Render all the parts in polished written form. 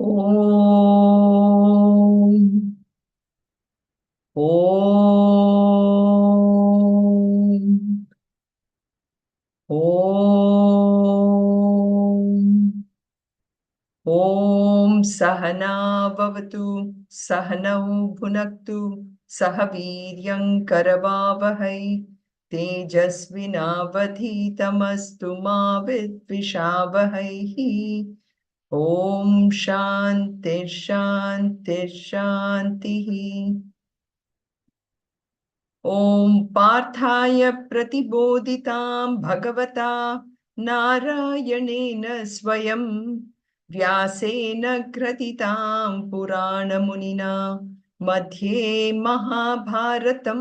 Om. Om. Om. Om Sahana Bhavatu Sahanau Bhunaktu Sahaviryam Karavavahai Tejasvinavadhitamastu ma vidvishavahai. Om Shanti Shanti Shanti. Om Parthaya Pratibodhitam Bhagavata Narayanena Swayam Vyasena Gratitam Purana Munina Madhye Mahabharatam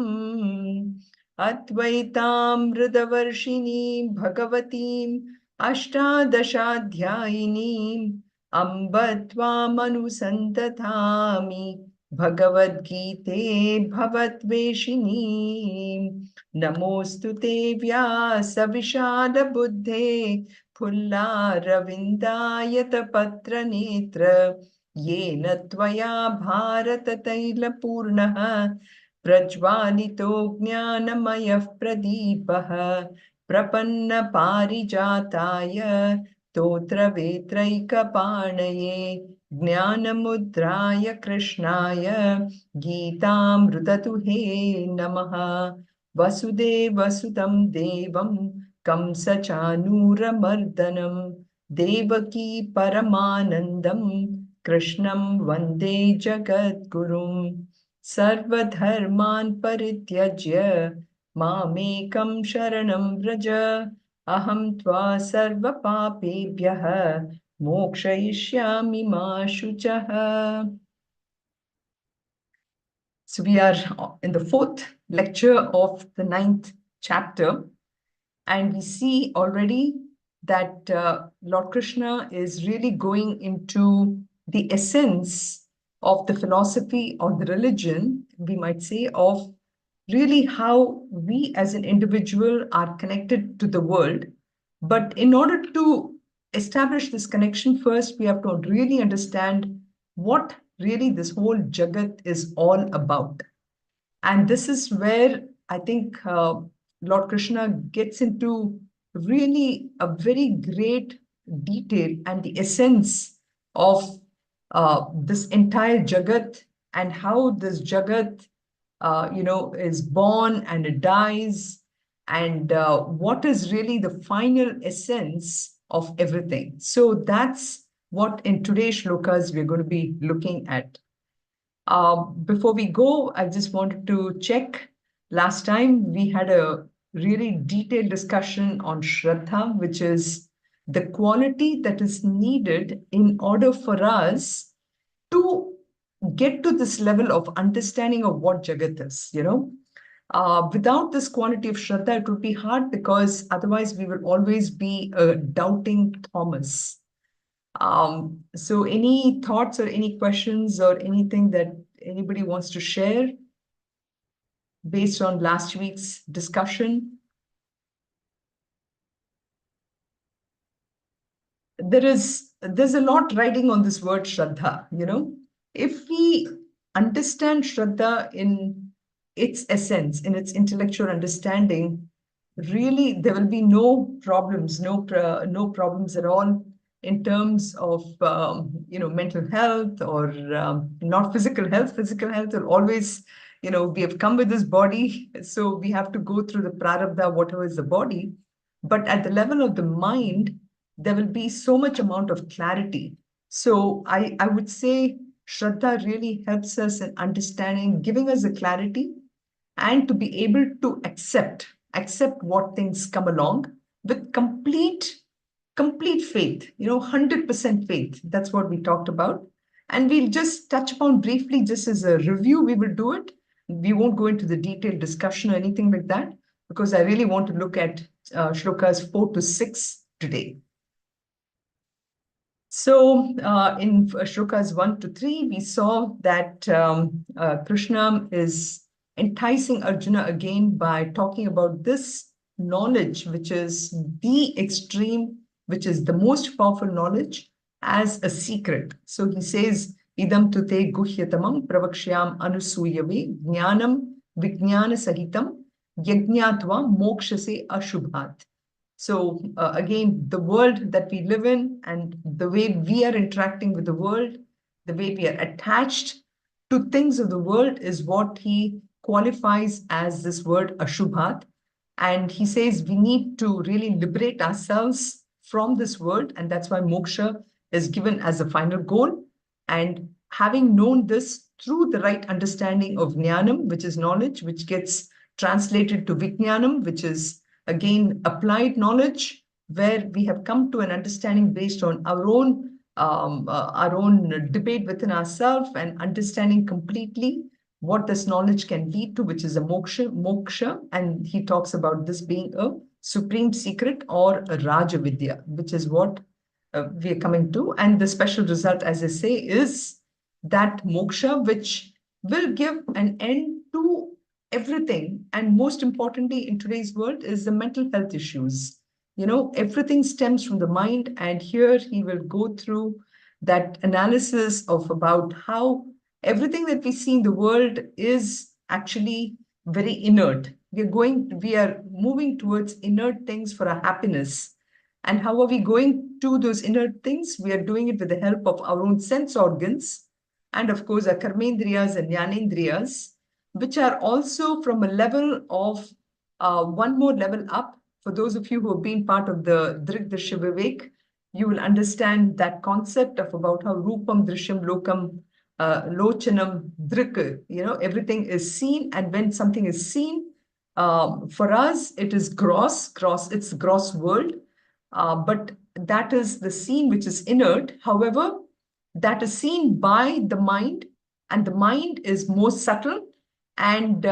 Advaitam Ridavarshini Bhagavatim Ashtadashadhyayinim Ambatvam Anusantatami Bhagavad Gita Bhavatveshini Namostu Te Vyasa Vishada Buddhe Pulla Ravindayata Patra Netra Yena Tvaya Bharata Taila Purnaha Prajvalito Jnanamayah Pradipaha Prapanna Parijataya Totra Vetraika Panaye Jnanamudraya Krishnaya Geetamrutatuhe Namaha Vasudeva Sudam Devam Kamsachanuramardanam Devaki Paramanandam Krishnam Vande Jagadgurum Sarvadharman Parityajya Mamekam Sharanam Vraja Aham Tva Sarva Papebhyah Mokshayishyami ma shuchaha. So we are in the fourth lecture of the ninth chapter, and we see already that Lord Krishna is really going into the essence of the philosophy or the religion, we might say, of really how we as an individual are connected to the world. But in order to establish this connection, first we have to really understand what really this whole Jagat is all about. And this is where I think Lord Krishna gets into really a very great detail and the essence of this entire Jagat and how this Jagat is born and it dies, and what is really the final essence of everything. So that's what in today's shlokas we're going to be looking at. Before we go, I just wanted to check. Last time we had a really detailed discussion on Shraddha, which is the quality that is needed in order for us to get to this level of understanding of what Jagat is, without this quality of Shraddha, it would be hard because otherwise we will always be a doubting Thomas. So any thoughts or any questions or anything that anybody wants to share based on last week's discussion? There's a lot riding on this word Shraddha, If we understand Shraddha in its essence, in its intellectual understanding, really there will be no problems, no problems at all in terms of mental health or not physical health. Physical health will always, we have come with this body, so we have to go through the prarabdha, whatever is the body. But at the level of the mind, there will be so much amount of clarity. So I would say Shraddha really helps us in understanding, giving us the clarity and to be able to accept what things come along with complete faith, 100% faith. That's what we talked about. And we'll just touch upon briefly, just as a review, we will do it. We won't go into the detailed discussion or anything like that, because I really want to look at shlokas 4 to 6 today. So in shlokas 1 to 3, we saw that Krishna is enticing Arjuna again by talking about this knowledge, which is the extreme, which is the most powerful knowledge, as a secret. So he says, idam tute guhyatamam pravakshyam anusuyave jnanam vijnana sahitam yajnatva mokshase ashubhat. So again, the world that we live in and the way we are interacting with the world, the way we are attached to things of the world is what he qualifies as this word ashubhat. And he says we need to really liberate ourselves from this world. And that's why moksha is given as a final goal. And having known this through the right understanding of jnanam, which is knowledge, which gets translated to vijnanam, which is again applied knowledge, where we have come to an understanding based on our own debate within ourselves and understanding completely what this knowledge can lead to, which is a moksha. And he talks about this being a supreme secret or a Rajavidya, which is what we are coming to. And the special result, as I say, is that moksha, which will give an end to everything. And most importantly, in today's world, is the mental health issues. Everything stems from the mind. And here he will go through that analysis of about how everything that we see in the world is actually very inert. We are moving towards inert things for our happiness. And how are we going to those inert things? We are doing it with the help of our own sense organs and, of course, our karmendriyas and jnanendriyas, which are also from a level of one more level up. For those of you who have been part of the Drik Drishya Vivek, you will understand that concept of about how Rupam Drishyam Lokam Lochanam Drik, everything is seen. And when something is seen, for us, it is gross, it's gross world. But that is the seen which is inert. However, that is seen by the mind, and the mind is more subtle. And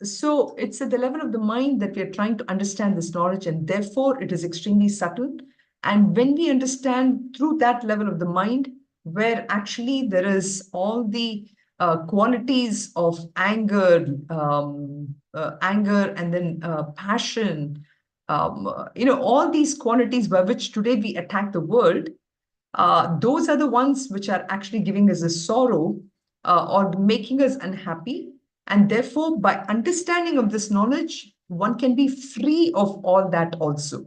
so it's at the level of the mind that we are trying to understand this knowledge, and therefore it is extremely subtle. And when we understand through that level of the mind, where actually there is all the qualities of anger, and then passion, all these qualities by which today we attack the world, those are the ones which are actually giving us a sorrow or making us unhappy. And therefore, by understanding of this knowledge, one can be free of all that also.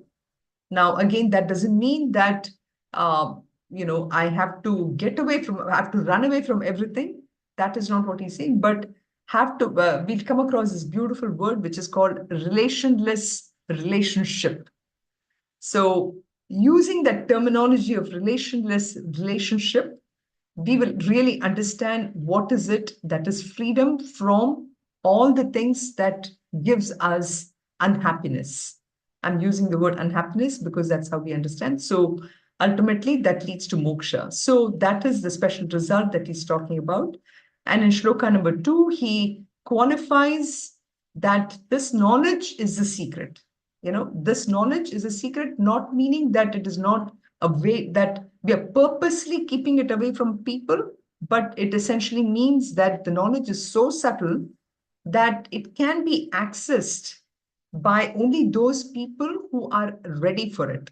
Now, again, that doesn't mean that, I have to I have to run away from everything. That is not what he's saying, but we'll come across this beautiful word, which is called relationless relationship. So using that terminology of relationless relationship, we will really understand what is it that is freedom from all the things that gives us unhappiness. I'm using the word unhappiness because that's how we understand. So ultimately, that leads to moksha. So that is the special result that he's talking about. And in shloka number 2, he qualifies that this knowledge is the secret. This knowledge is a secret, not meaning that it is not a way that we are purposely keeping it away from people, but it essentially means that the knowledge is so subtle that it can be accessed by only those people who are ready for it.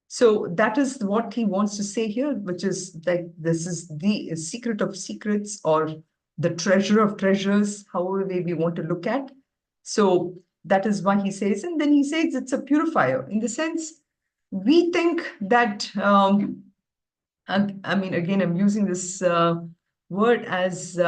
So that is what he wants to say here, which is like this is the secret of secrets or the treasure of treasures, however way we want to look at. So that is why he says, and then he says it's a purifier in the sense we think that, I mean, again, I'm using this word as,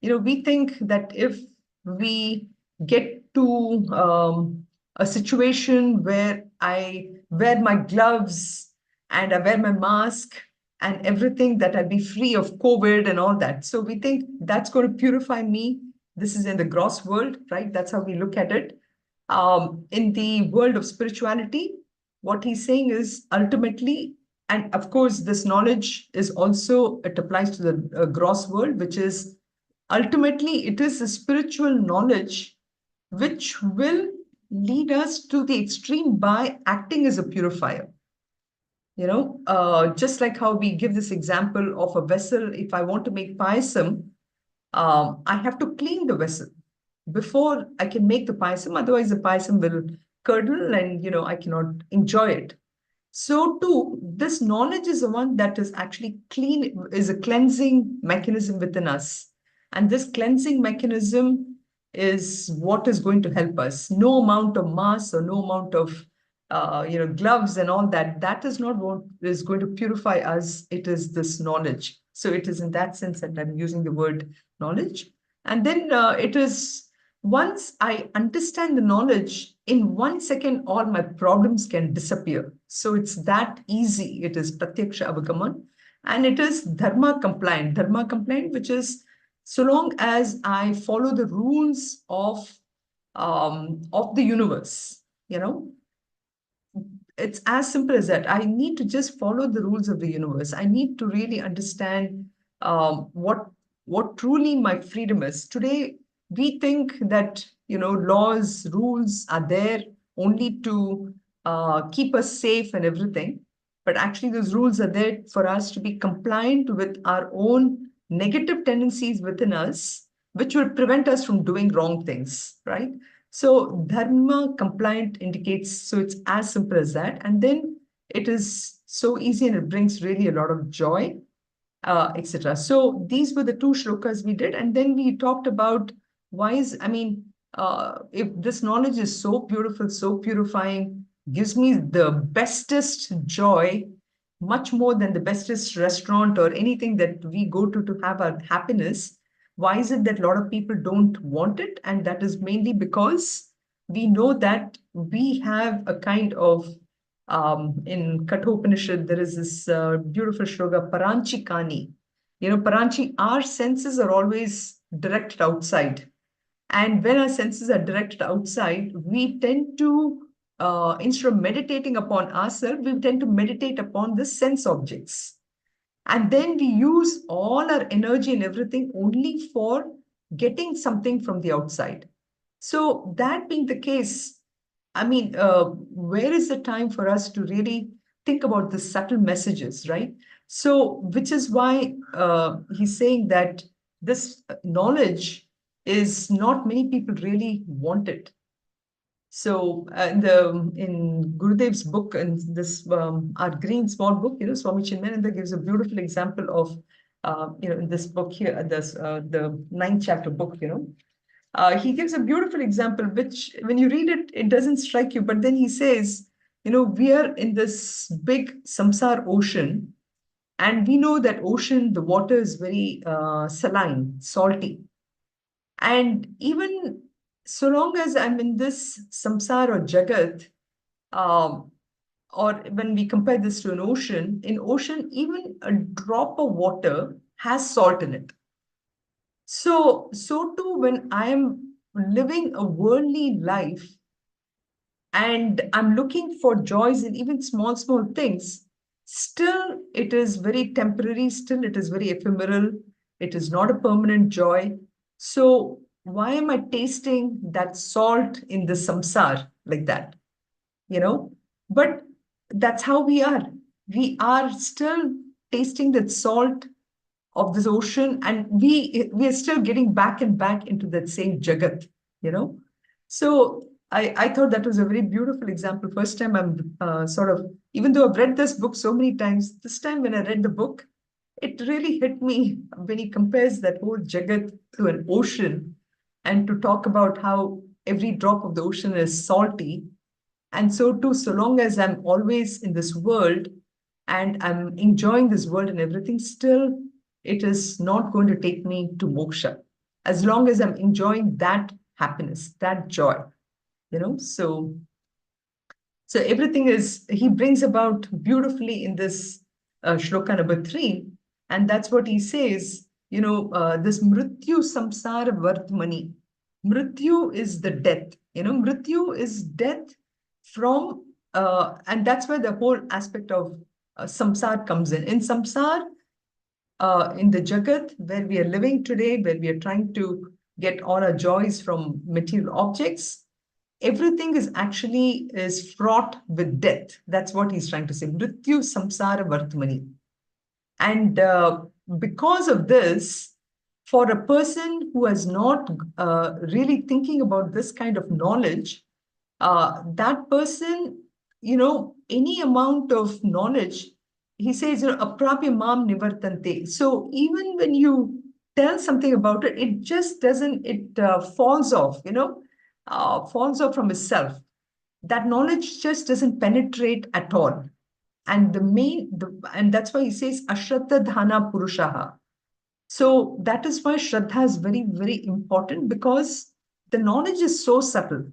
we think that if we get to a situation where I wear my gloves and I wear my mask and everything, that I'll be free of COVID and all that. So we think that's going to purify me. This is in the gross world, right? That's how we look at it. In the world of spirituality, what he's saying is ultimately, and of course, this knowledge is also, it applies to the gross world, which is ultimately, it is a spiritual knowledge which will lead us to the extreme by acting as a purifier. Just like how we give this example of a vessel, if I want to make payasam, I have to clean the vessel before I can make the payasam. Otherwise, the payasam will curdle and, I cannot enjoy it. So too, this knowledge is the one that is actually clean, is a cleansing mechanism within us. And this cleansing mechanism is what is going to help us. No amount of mass or no amount of gloves and all that, that is not what is going to purify us. It is this knowledge. So it is in that sense that I'm using the word knowledge. And then it is, once I understand the knowledge, in 1 second, all my problems can disappear. So it's that easy. It is pratyaksha avagaman, and it is dharma compliant. Dharma compliant, which is so long as I follow the rules of the universe, it's as simple as that. I need to just follow the rules of the universe. I need to really understand what truly my freedom is. Today, we think that laws, rules are there only to keep us safe and everything, but actually those rules are there for us to be compliant with our own negative tendencies within us, which will prevent us from doing wrong things, right? So dharma compliant indicates, so it's as simple as that. And then it is so easy and it brings really a lot of joy, etc. So these were the two shlokas we did. And then we talked about if this knowledge is so beautiful, so purifying, gives me the bestest joy, much more than the bestest restaurant or anything that we go to have our happiness. Why is it that a lot of people don't want it? And that is mainly because we know that we have a kind of, in Kathopanishad, there is this beautiful shloka, Paranchi Kani. Paranchi, our senses are always directed outside. And when our senses are directed outside, we tend to, instead of meditating upon ourselves, we tend to meditate upon the sense objects. And then we use all our energy and everything only for getting something from the outside. So that being the case, where is the time for us to really think about the subtle messages, right? So, which is why he's saying that this knowledge is not many people really want it. So, in Gurudev's book, and this our green small book, Swami Chinmayananda gives a beautiful example of, in this book here, the 9th chapter book, he gives a beautiful example, which when you read it, it doesn't strike you. But then he says, we are in this big samsar ocean, and we know that ocean, the water is very saline, salty. And even so long as I'm in this samsar or jagat, or when we compare this to an ocean, in ocean, even a drop of water has salt in it. So too, when I am living a worldly life and I'm looking for joys in even small, small things, still it is very temporary, still it is very ephemeral, it is not a permanent joy. So why am I tasting that salt in the samsar like that? But that's how we are. We are still tasting that salt of this ocean, and we are still getting back and back into that same jagat. So I thought that was a very beautiful example. First time I'm sort of, even though I've read this book so many times, this time when I read the book, it really hit me when he compares that whole jagat to an ocean, and to talk about how every drop of the ocean is salty. And so too, so long as I'm always in this world and I'm enjoying this world and everything, still it is not going to take me to moksha. As long as I'm enjoying that happiness, that joy, so everything is, he brings about beautifully in this shloka number 3. And that's what he says, this mrityu samsara vartmani. Mrityu is the death, mrityu is death from, and that's where the whole aspect of samsar comes in. In samsar, in the jagat where we are living today, where we are trying to get all our joys from material objects, everything is fraught with death. That's what he's trying to say. Mrityu samsara vartmani. And because of this, for a person who is not really thinking about this kind of knowledge, that person any amount of knowledge, he says, aprapya mam nivartante. So even when you tell something about it, it just doesn't, it falls off, falls off from itself. That knowledge just doesn't penetrate at all. And and that's why he says ashraddha dhana purushaha. So that is why Shraddha is very, very important, because the knowledge is so subtle.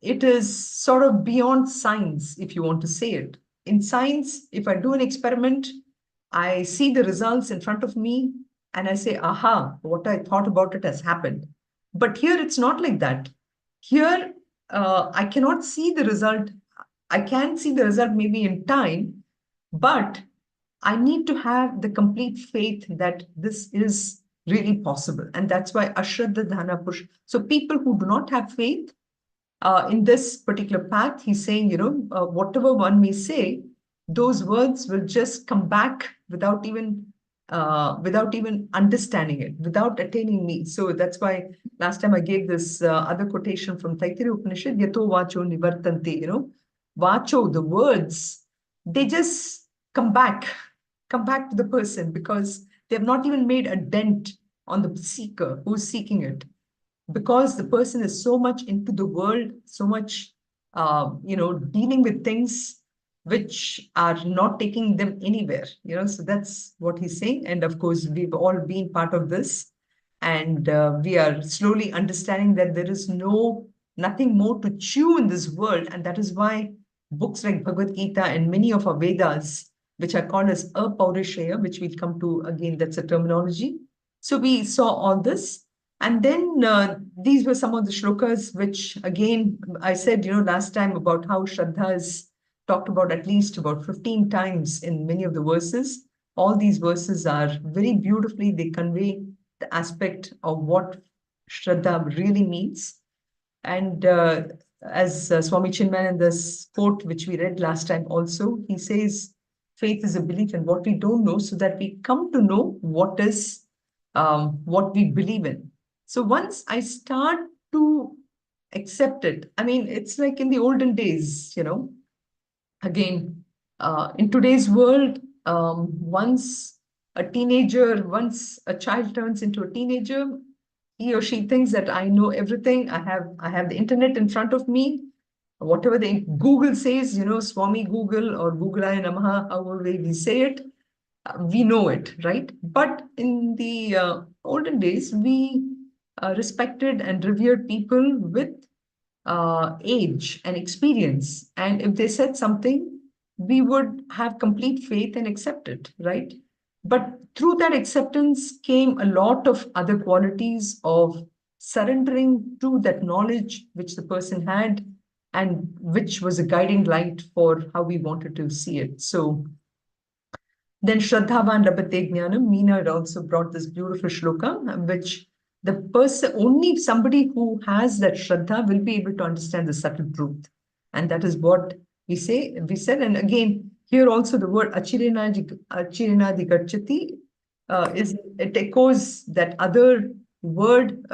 It is sort of beyond science, if you want to say it. In science, if I do an experiment, I see the results in front of me and I say, aha, what I thought about it has happened. But here it's not like that. Here, I cannot see the result. I can see the result maybe in time, but I need to have the complete faith that this is really possible. And that's why Ashraddha Dhana Push. So people who do not have faith in this particular path, he's saying, whatever one may say, those words will just come back without even understanding it, without attaining me. So that's why last time I gave this other quotation from Taittiriya Upanishad, Yato Vacho Nivartante, Vacho, the words, they just come back to the person, because they have not even made a dent on the seeker who's seeking it, because the person is so much into the world, so much, dealing with things which are not taking them anywhere, so that's what he's saying. And of course, we've all been part of this, and we are slowly understanding that there is nothing more to chew in this world. And that is why books like Bhagavad Gita and many of our Vedas, which are called as Apaurishaya, which we'll come to again, that's a terminology. So we saw all this. And then these were some of the shlokas, which again, I said, last time about how Shraddha is talked about at least about 15 times in many of the verses. All these verses are very beautifully, they convey the aspect of what Shraddha really means. And as Swami Chinmayananda's quote, which we read last time also, he says, faith is a belief in what we don't know, so that we come to know what we believe in. So once I start to accept it, I mean, it's like in the olden days, again, in today's world, once a child turns into a teenager, he or she thinks that I know everything. I have the internet in front of me. Whatever the Google says, Swami Google or Googlaya Namaha, however we say it, we know it, right? But in the olden days, we respected and revered people with age and experience. And if they said something, we would have complete faith and accept it, right? But through that acceptance came a lot of other qualities of surrendering to that knowledge which the person had, and which was a guiding light for how we wanted to see it. So then Shraddhavan Labhate Jnanam, Meena had also brought this beautiful shloka, which the person, only somebody who has that Shraddha will be able to understand the subtle truth. And that is what we said. And again, here also the word Achirinadi Gachati it echoes that other word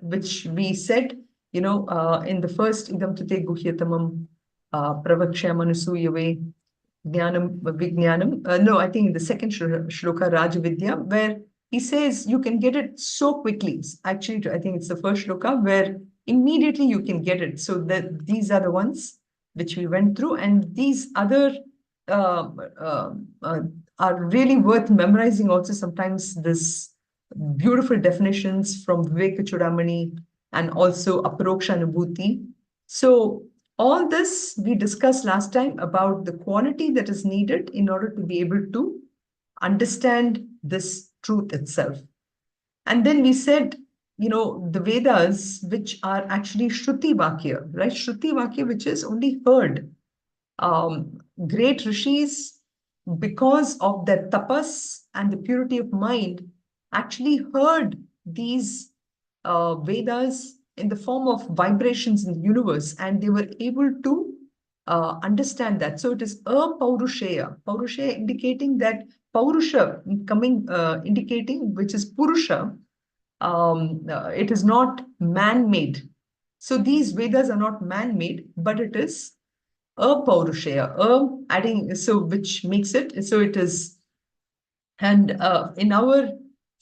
which we said, in the first Idam Tate Guhyatamam Pravakshyamanusuyave Jnanam Vijnanam. No, I think in the second shloka, Rajavidya, where he says you can get it so quickly. Actually, I think it's the first shloka where immediately you can get it. So that these are the ones which we went through, and these other uh, uh, uh, are really worth memorizing also sometimes. This beautiful definitions from Viveka Chudamani and also Aparoksha Anubhuti. So all this we discussed last time about the quality that is needed in order to be able to understand this truth itself. And then we said, the Vedas, which are actually Shruti Vakya, right? Shruti Vakya, which is only heard. Great rishis, because of their tapas and the purity of mind, actually heard these Vedas in the form of vibrations in the universe, and they were able to understand that. So it is Paurusheya indicating that Paurusha indicating, which is Purusha. It is not man-made. So these Vedas are not man-made, but it is Paurusheya, adding, so which makes it, so it is, and in our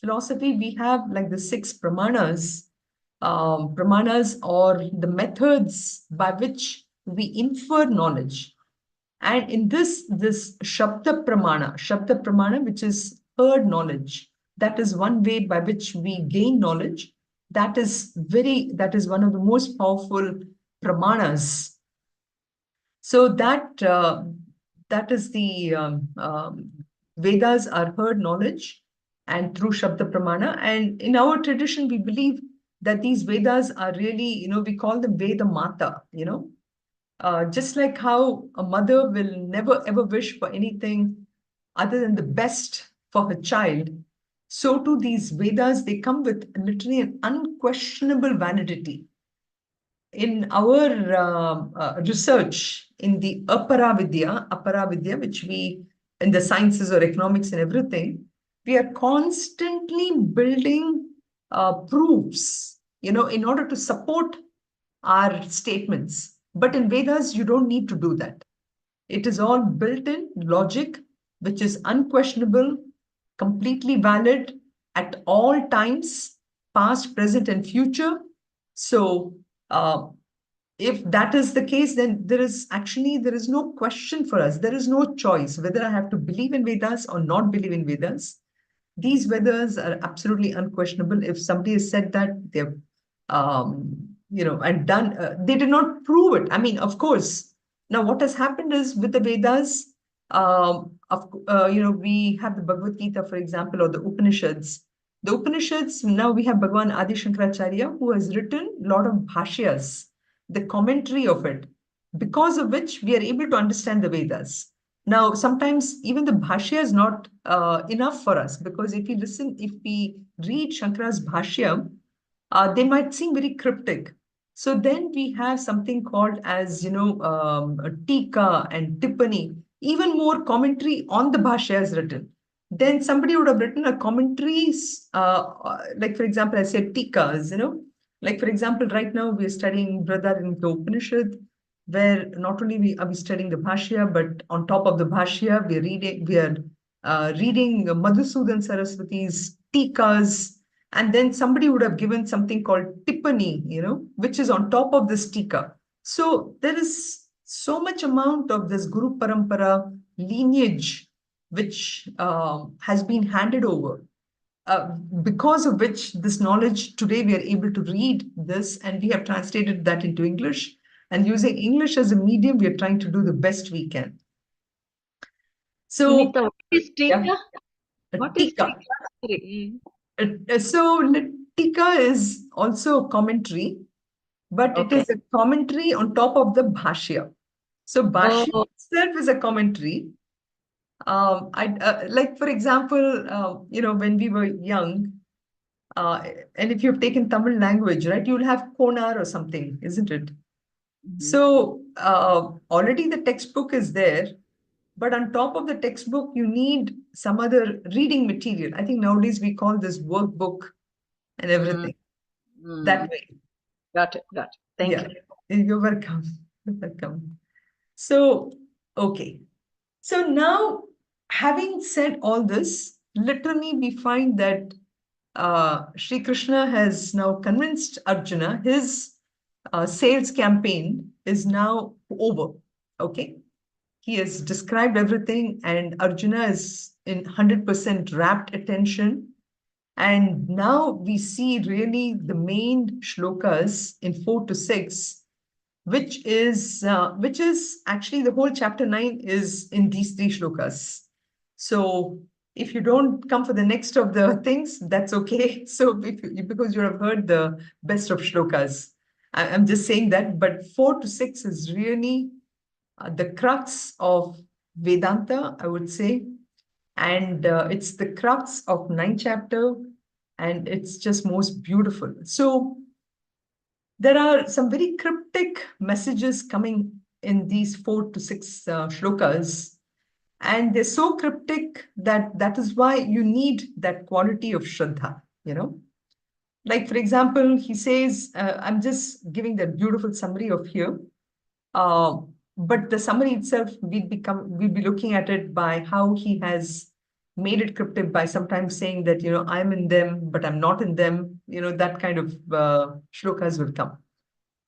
philosophy, we have like the six pramanas or the methods by which we infer knowledge. And in this Shabda Pramana, which is heard knowledge, that is one way by which we gain knowledge. That is one of the most powerful pramanas. So that is the Vedas are heard knowledge and through Shabda Pramana. And in our tradition, we believe that these Vedas are really, we call them Veda Mata, just like how a mother will never ever wish for anything other than the best for her child, so too these Vedas, they come with literally an unquestionable validity. In our research in the Apara Vidya, which we, in the sciences or economics and everything, we are constantly building proofs, in order to support our statements. But in Vedas, you don't need to do that. It is all built in logic, which is unquestionable, completely valid at all times, past, present, and future. So, if that is the case, then there is no question for us. There is no choice whether I have to believe in Vedas or not believe in Vedas. These Vedas are absolutely unquestionable. If somebody has said that, they've and done, they did not prove it. I mean, of course. Now, what has happened is with the Vedas, we have the Bhagavad Gita, for example, or the Upanishads. The Upanishads, now we have Bhagavan Adi Shankaracharya, who has written a lot of bhashyas, the commentary of it, because of which we are able to understand the Vedas. Now, sometimes even the bhashya is not enough for us, because if we read Shankara's bhashya, they might seem very cryptic. So then we have something called as, a tika and tippani, even more commentary on the bhashya is written. Then somebody would have written a commentaries, like for example, I said tikas, like for example, right now we are studying Brother in the Upanishad, where not only are we studying the bhashya, but on top of the bhashya, we are reading Madhusudan Saraswati's tikas, and then somebody would have given something called tippani, which is on top of this tika. So there is so much amount of this Guru Parampara lineage which has been handed over, because of which this knowledge today we are able to read this, and we have translated that into English. And using English as a medium, we are trying to do the best we can. So, Sunitha, what is tika? Yeah. What is Tika. tika? So tika is also a commentary, but it is a commentary on top of the bhashya. So bhashya itself is a commentary. Like for example, when we were young, and if you've taken Tamil language, right, you'll have konar or something, isn't it? So already the textbook is there, but on top of the textbook, you need some other reading material. I think nowadays we call this workbook and everything. That way. Got it. Thank you. You're welcome. You're welcome. So, okay. So now, having said all this, literally we find that Sri Krishna has now convinced Arjuna his sales campaign is now over. Okay. He has described everything, and Arjuna is in 100% rapt attention. And now we see really the main shlokas in 4 to 6, which is actually the whole chapter 9 is in these 3 shlokas. So if you don't come for the next of the things, that's okay. So because you have heard the best of shlokas, I'm just saying that. But 4 to 6 is really the crux of Vedanta, I would say. And it's the crux of 9th chapter, and it's just most beautiful. So there are some very cryptic messages coming in these 4 to 6 shlokas, and they're so cryptic that is why you need that quality of Shraddha, Like, for example, he says, I'm just giving that beautiful summary of here. but the summary itself, we'll be looking at it by how he has made it cryptic by sometimes saying that, I'm in them, but I'm not in them, that kind of shlokas will come.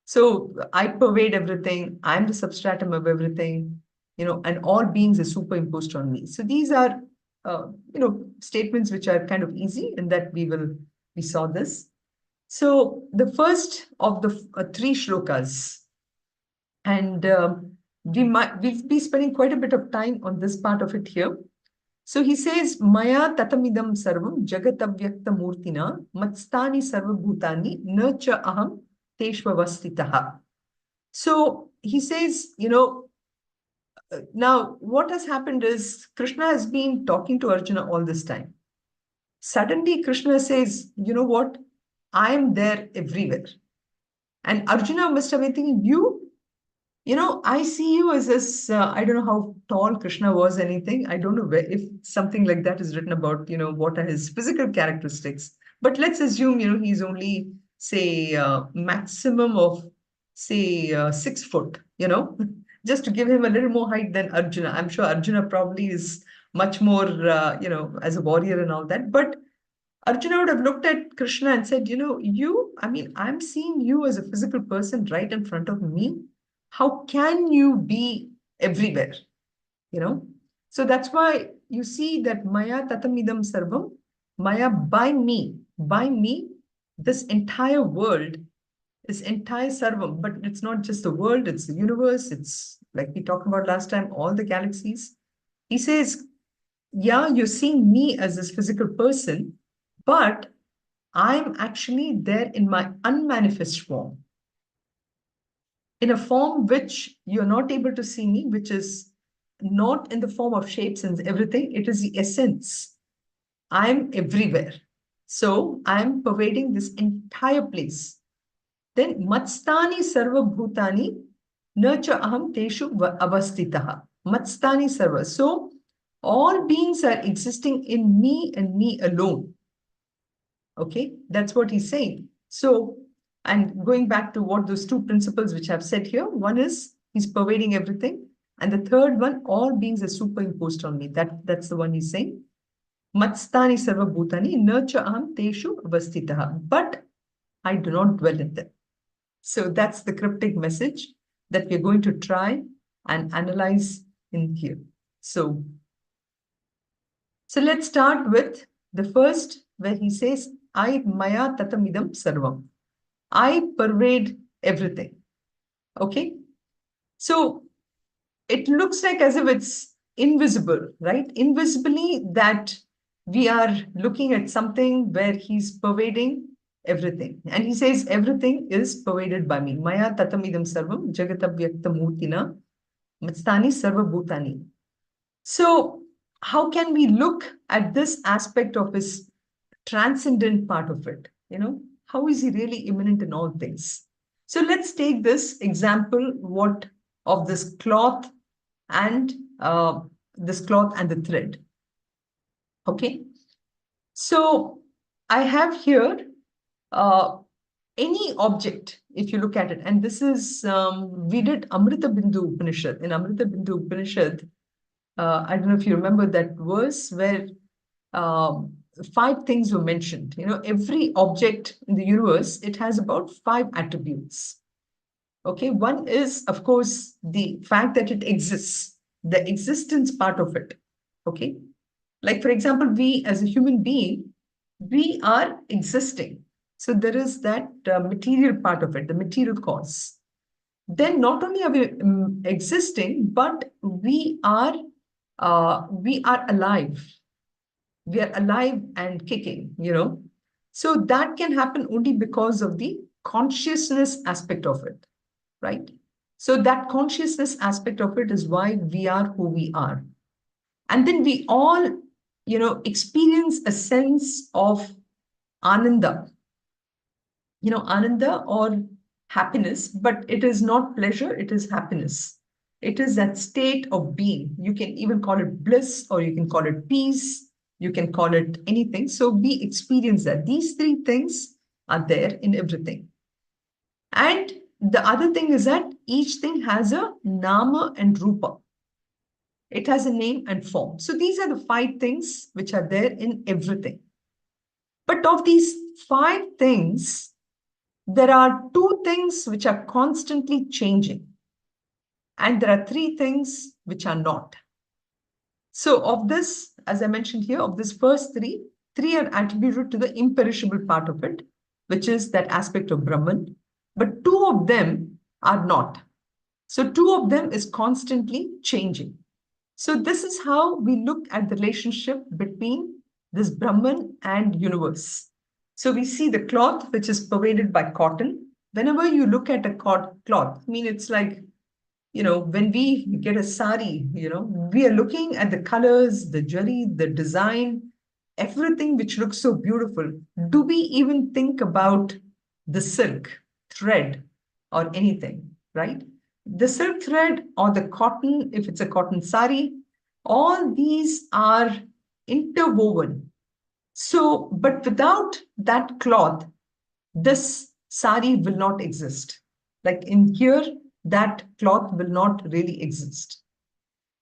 So I pervade everything. I'm the substratum of everything, and all beings are superimposed on me. So these are, statements which are kind of easy, and that we saw this. So the first of the three shlokas, and we'll be spending quite a bit of time on this part of it here. So he says, Maya tatamidam sarvam jagatavyakta murtina matstani sarvabhutani na cha aham teshvavastitaha. So he says, now what has happened is Krishna has been talking to Arjuna all this time. Suddenly Krishna says, you know what? I am there everywhere. And Arjuna must have been thinking, I see you as this, I don't know how tall Krishna was, anything. I don't know if something like that is written about, what are his physical characteristics. But let's assume, he's only, say, maximum of, say, 6 foot, just to give him a little more height than Arjuna. I'm sure Arjuna probably is much more, as a warrior and all that. But Arjuna would have looked at Krishna and said, I'm seeing you as a physical person right in front of me. How can you be everywhere? So that's why you see that Maya tatamidam sarvam, Maya by me, this entire world, this entire sarvam, but it's not just the world, it's the universe, it's like we talked about last time, all the galaxies. He says, yeah, you're seeing me as this physical person, but I'm actually there in my unmanifest form, in a form which you're not able to see me, which is not in the form of shapes and everything. It is the essence. I'm everywhere. So I'm pervading this entire place. Then matstani sarva bhutani nacha aham teshu avastitaha. Matstani sarva. So all beings are existing in me and me alone. Okay, that's what he's saying. So, and going back to what those two principles which I've said here, one is he's pervading everything. And the third one, all beings are superimposed on me. That's the one he's saying. Matstani sarva bhutani nacha aham teshu avastitaha. But I do not dwell in them. So that's the cryptic message that we're going to try and analyze in here. So let's start with the first, where he says, I maya tatamidam sarvam. I pervade everything. Okay? So it looks like as if it's invisible, right? Invisibly, that we are looking at something where he's pervading everything. And he says, everything is pervaded by me. Maya tatamidam sarvam jagatavyakta murtina matstani sarva bhutani. So how can we look at this aspect of his transcendent part of it? How is he really immanent in all things? So let's take this example of this cloth and the thread. Okay. So I have here any object, if you look at it, and this is, we did Amrita Bindu Upanishad. In Amrita Bindu Upanishad, I don't know if you remember that verse where 5 things were mentioned. Every object in the universe, it has about 5 attributes. Okay, one is, of course, the fact that it exists, the existence part of it. Okay, like for example, we as a human being, we are existing. So there is that material part of it, the material cause. Then not only are we existing, but we are alive. We are alive and kicking, So that can happen only because of the consciousness aspect of it, right? So that consciousness aspect of it is why we are who we are. And then we all, experience a sense of ananda, ananda or happiness, but it is not pleasure, it is happiness. It is that state of being. You can even call it bliss, or you can call it peace, you can call it anything. So we experience that. These 3 things are there in everything. And the other thing is that each thing has a nama and rupa. It has a name and form. So these are the 5 things which are there in everything. But of these 5 things, there are 2 things which are constantly changing. And there are 3 things which are not. So of this, as I mentioned here, of this first 3, 3 are attributed to the imperishable part of it, which is that aspect of Brahman. But 2 of them are not. So 2 of them is constantly changing. So this is how we look at the relationship between this Brahman and universe. So we see the cloth, which is pervaded by cotton. Whenever you look at a cloth, I mean, it's like, when we get a sari, we are looking at the colors, the jari, the design, everything which looks so beautiful. Do we even think about the silk thread or anything, right? The silk thread or the cotton, if it's a cotton sari, all these are interwoven. So, but without that cloth, this sari will not exist. Like in here, that cloth will not really exist.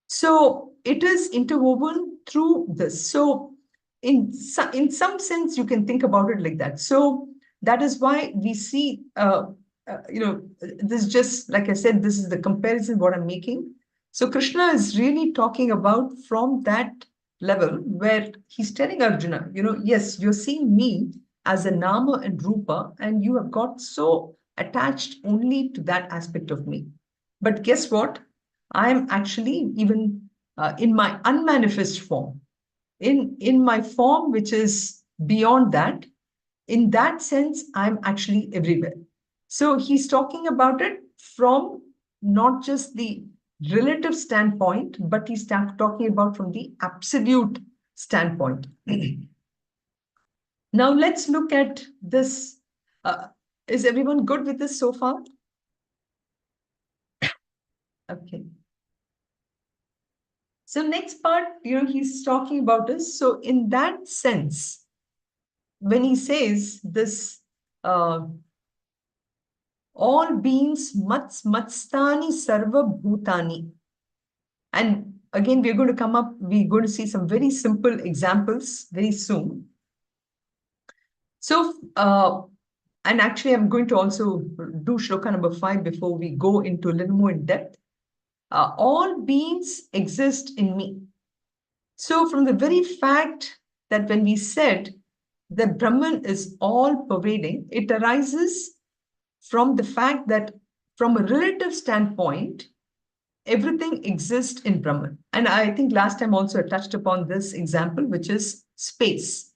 So it is interwoven through this. So in some sense, you can think about it like that. So that is why we see, this just, like I said, this is the comparison what I'm making. So Krishna is really talking about from that level where he's telling Arjuna, yes, you're seeing me as a nama and rupa, and you have got so attached only to that aspect of me. But guess what? I am actually even in my unmanifest form, in my form which is beyond that. In that sense, I'm actually everywhere. So he's talking about it from not just the relative standpoint, but he's talking about from the absolute standpoint. Now let's look at this. Is everyone good with this so far? Okay. So next part, he's talking about this. So in that sense, when he says this, all beings matstani sarva bhutani. And again, we're going to see some very simple examples very soon. So, and actually, I'm going to also do shloka number 5 before we go into a little more in depth. All beings exist in me. So from the very fact that when we said that Brahman is all pervading, it arises from the fact that from a relative standpoint, everything exists in Brahman. And I think last time also I touched upon this example, which is space.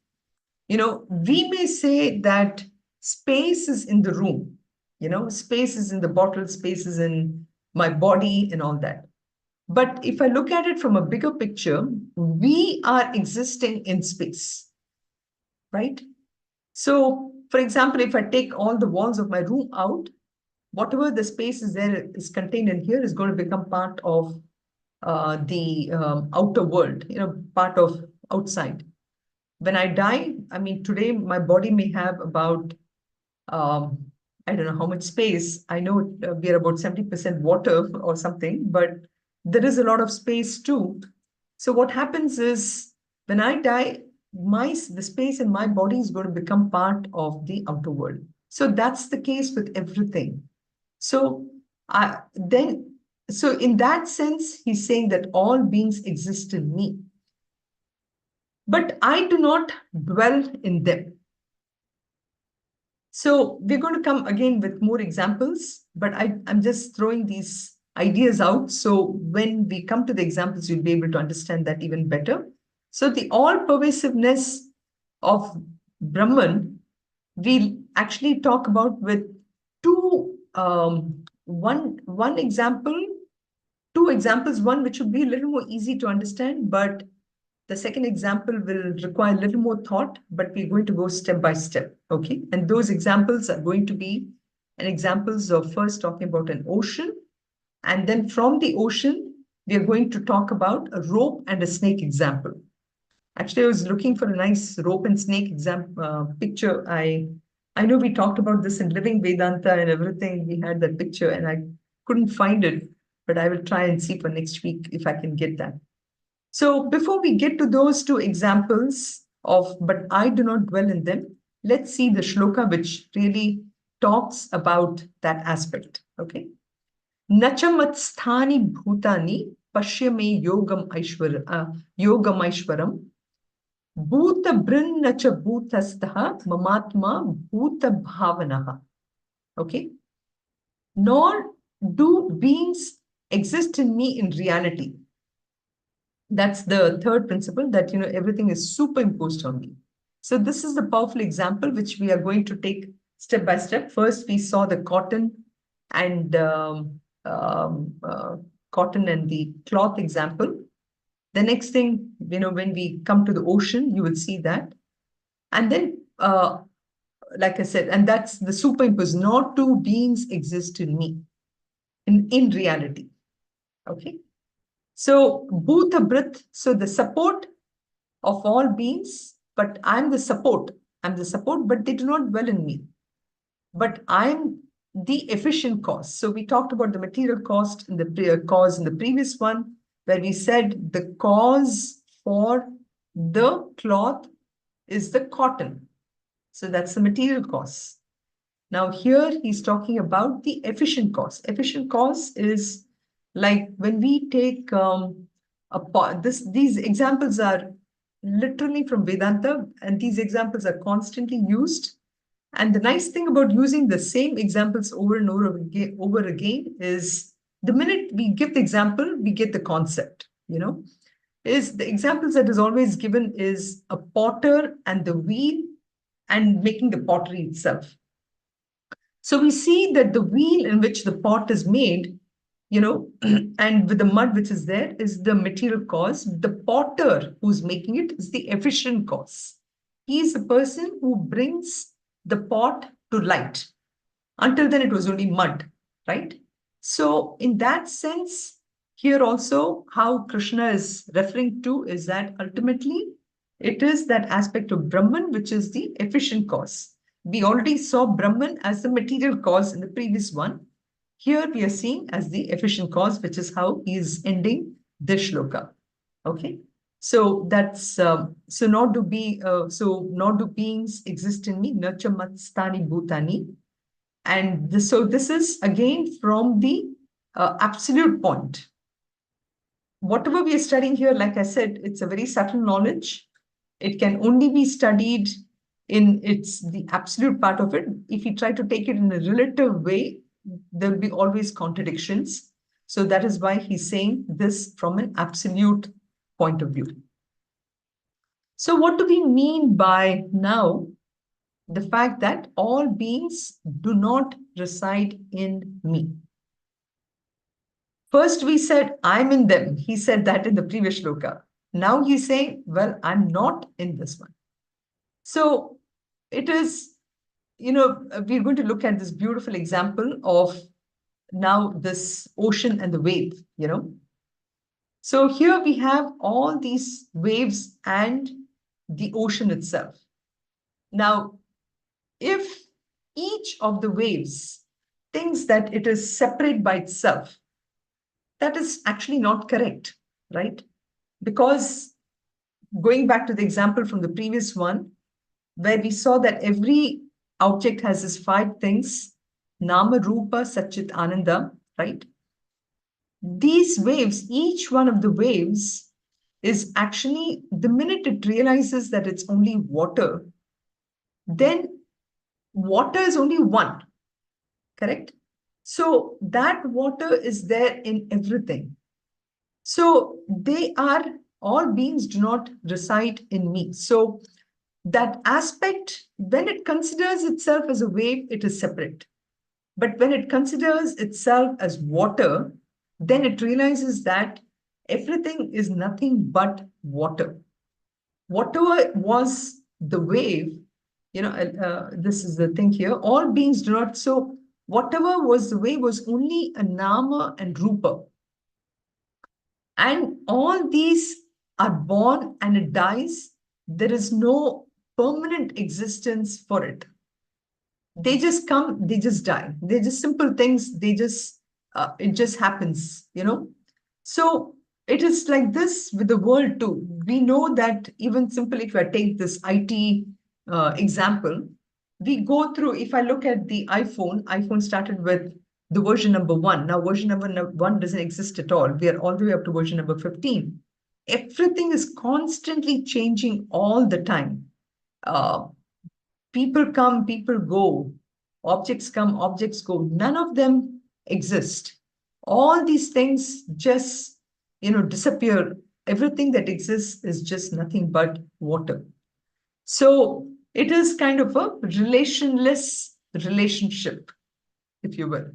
We may say that space is in the room, space is in the bottle, space is in my body and all that. But if I look at it from a bigger picture, we are existing in space, right? So, for example, if I take all the walls of my room out, whatever the space is there is contained in here is going to become part of the outer world, part of outside. When I die, I mean, today my body may have about, I don't know how much space. I know we are about 70% water or something, but there is a lot of space too. So what happens is when I die, the space in my body is going to become part of the outer world. So that's the case with everything. So in that sense, he's saying that all beings exist in me, but I do not dwell in them. So we're going to come again with more examples, but I'm just throwing these ideas out. So when we come to the examples, you'll be able to understand that even better. So the all-pervasiveness of Brahman, we'll actually talk about with one example, 2 examples, one which would be a little more easy to understand, but the second example will require a little more thought, but we're going to go step by step, okay? And those examples are going to be examples of first talking about an ocean, and then from the ocean, we are going to talk about a rope and a snake example. Actually, I was looking for a nice rope and snake picture. I know we talked about this in Living Vedanta and everything. We had that picture, and couldn't find it, but I will try and see for next week if I can get that. So before we get to those two examples of, but I do not dwell in them, let's see the shloka which really talks about that aspect. Okay. Nachamat bhutani pashyame yogam aishwaram bhuta brinnacha bhutastaha mamatma bhuta bhavanaha. Okay. Nor do beings exist in me in reality. That's the third principle, that everything is superimposed on me. So this is the powerful example which we are going to take step by step. First, we saw the cotton and cotton and the cloth example. The next thing, when we come to the ocean, you will see that. And then, like I said, and that's the superimpose, not two beings exist in me, in reality. Okay. So, Bhuta Brit, so the support of all beings, but I'm the support. I'm the support, but they do not dwell in me. But I'm the efficient cause. So we talked about the material cost in the cause in the previous one, where we said the cause for the cloth is the cotton. So that's the material cost. Now here he's talking about the efficient cause. Efficient cause is like when we take these examples are literally from Vedanta, and these examples are constantly used. And the nice thing about using the same examples over and over again is the minute we give the example, we get the concept, is the examples that is always given is a potter and the wheel and making the pottery itself. So we see that the wheel in which the pot is made, and with the mud which is there is the material cause. The potter who's making it is the efficient cause. He is the person who brings the pot to light. Until then, it was only mud, right? So in that sense, here also, how Krishna is referring to is that ultimately, it is that aspect of Brahman, which is the efficient cause. We already saw Brahman as the material cause in the previous one. Here we are seeing as the efficient cause, which is how he is ending this shloka. Okay. So that's so not do beings exist in me, nurture matstani bhutani. And so this is again from the absolute point. Whatever we are studying here, like I said, it's a very subtle knowledge. It can only be studied in the absolute part of it. If you try to take it in a relative way, there'll be always contradictions. So that is why he's saying this from an absolute point of view. So what do we mean by now the fact that all beings do not reside in me? First, we said, I'm in them. He said that in the previous shloka. Now he's saying, well, I'm not in this one. So it is, we're going to look at this beautiful example of now this ocean and the wave, So here we have all these waves and the ocean itself. Now, if each of the waves thinks that it is separate by itself, that is actually not correct, right? Because going back to the example from the previous one, where we saw that every object has these 5 things, Nama, Rupa, Satchit, Ananda, right? These waves, each one of the waves is actually, the minute it realizes that it's only water, then water is only one, correct? So that water is there in everything. So all beings do not reside in me. So that aspect, when it considers itself as a wave, it is separate. But when it considers itself as water, then it realizes that everything is nothing but water. Whatever was the wave, this is the thing here, all beings do not. So whatever was the wave was only a nama and rupa. And all these are born and it dies. There is no permanent existence for it. They just come, they just die. They're just simple things. They just It just happens, So it is like this with the world too. We know that even simply if I take this IT example, we go through, if I look at the iPhone started with the version number 1. Now version number 1 doesn't exist at all. We are all the way up to version number 15. Everything is constantly changing all the time. Uh, People come, people go, objects come, objects go. None of them exist. All these things just, disappear. Everything that exists is just nothing but water. So it is kind of a relationless relationship, if you will,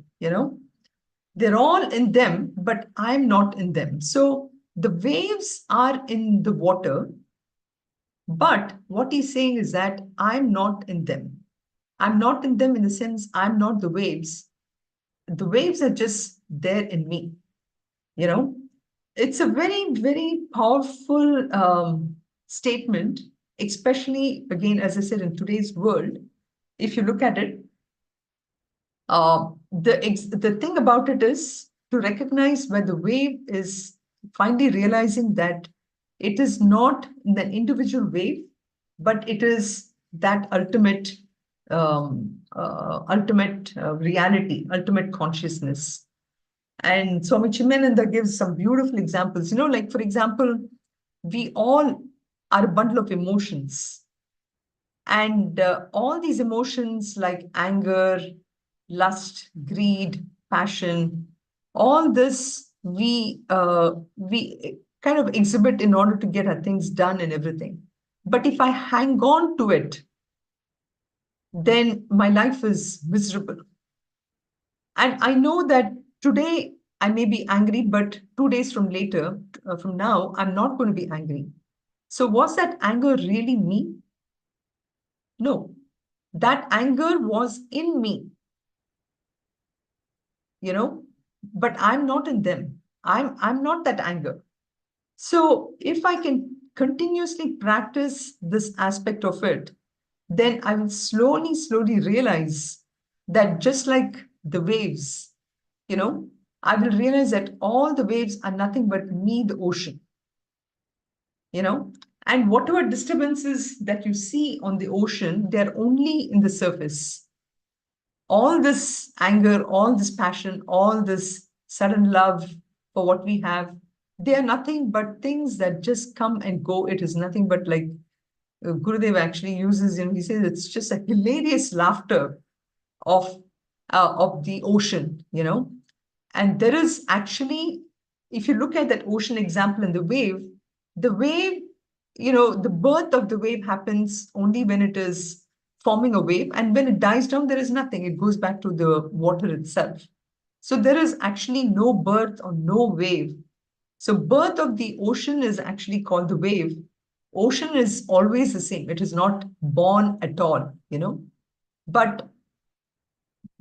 They're all in them, but I'm not in them. So the waves are in the water, but what he's saying is that I'm not in them. I'm not in them in the sense I'm not the waves. The waves are just there in me. You know, it's a very, very powerful statement, especially again, as I said, in today's world. If you look at it, the thing about it is to recognize where the wave is finally realizing that it is not the individual wave, but it is that ultimate reality, ultimate consciousness. And Swami Chimananda gives some beautiful examples. Like for example, we all are a bundle of emotions, and all these emotions like anger, lust, greed, passion, all this we kind of exhibit in order to get our things done and everything. But if I hang on to it, then my life is miserable. And I know that today I may be angry, but 2 days from now, I'm not going to be angry. So was that anger really me? No, that anger was in me, but I'm not in them. I'm not that anger. So if I can continuously practice this aspect of it, then I will slowly realize that just like the waves, I will realize that all the waves are nothing but me, the ocean, and whatever disturbances that you see on the ocean, they're only in the surface. All this anger, all this passion, all this sudden love for what we have, they are nothing but things that just come and go. It is nothing but like Gurudev actually uses, he says it's just a hilarious laughter of the ocean, And there is actually, if you look at that ocean example in the wave, the birth of the wave happens only when it is forming a wave. And when it dies down, there is nothing. It goes back to the water itself. So there is actually no birth or no wave. So birth of the ocean is actually called the wave. Ocean is always the same. It is not born at all, But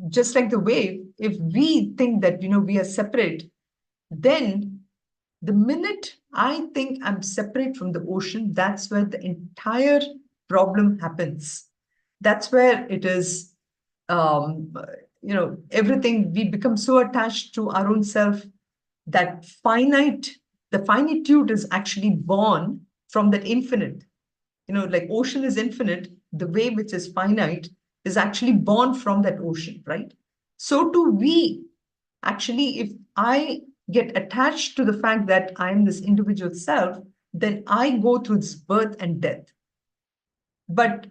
just like the wave, if we think that, we are separate, then the minute I think I'm separate from the ocean, that's where the entire problem happens. That's where it is, everything, we become so attached to our own self that the finitude is actually born from that infinite. Like ocean is infinite, the wave which is finite is actually born from that ocean, right? So too we actually, if I get attached to the fact that I'm this individual self, then I go through this birth and death. But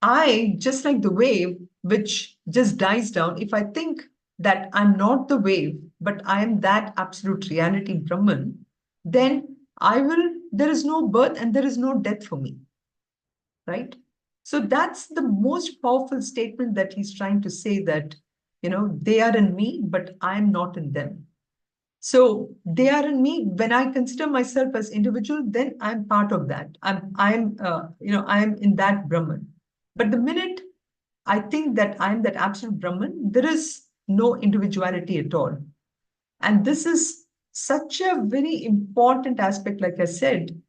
I, just like the wave, which just dies down, if I think that I'm not the wave, but I am that absolute reality, Brahman, then there is no birth and there is no death for me, right? So that's the most powerful statement that he's trying to say, that, they are in me, but I'm not in them. So they are in me. When I consider myself as individual, then I'm part of that. I'm in that Brahman. But the minute I think that I'm that absolute Brahman, there is no individuality at all. And this is such a very important aspect, like I said,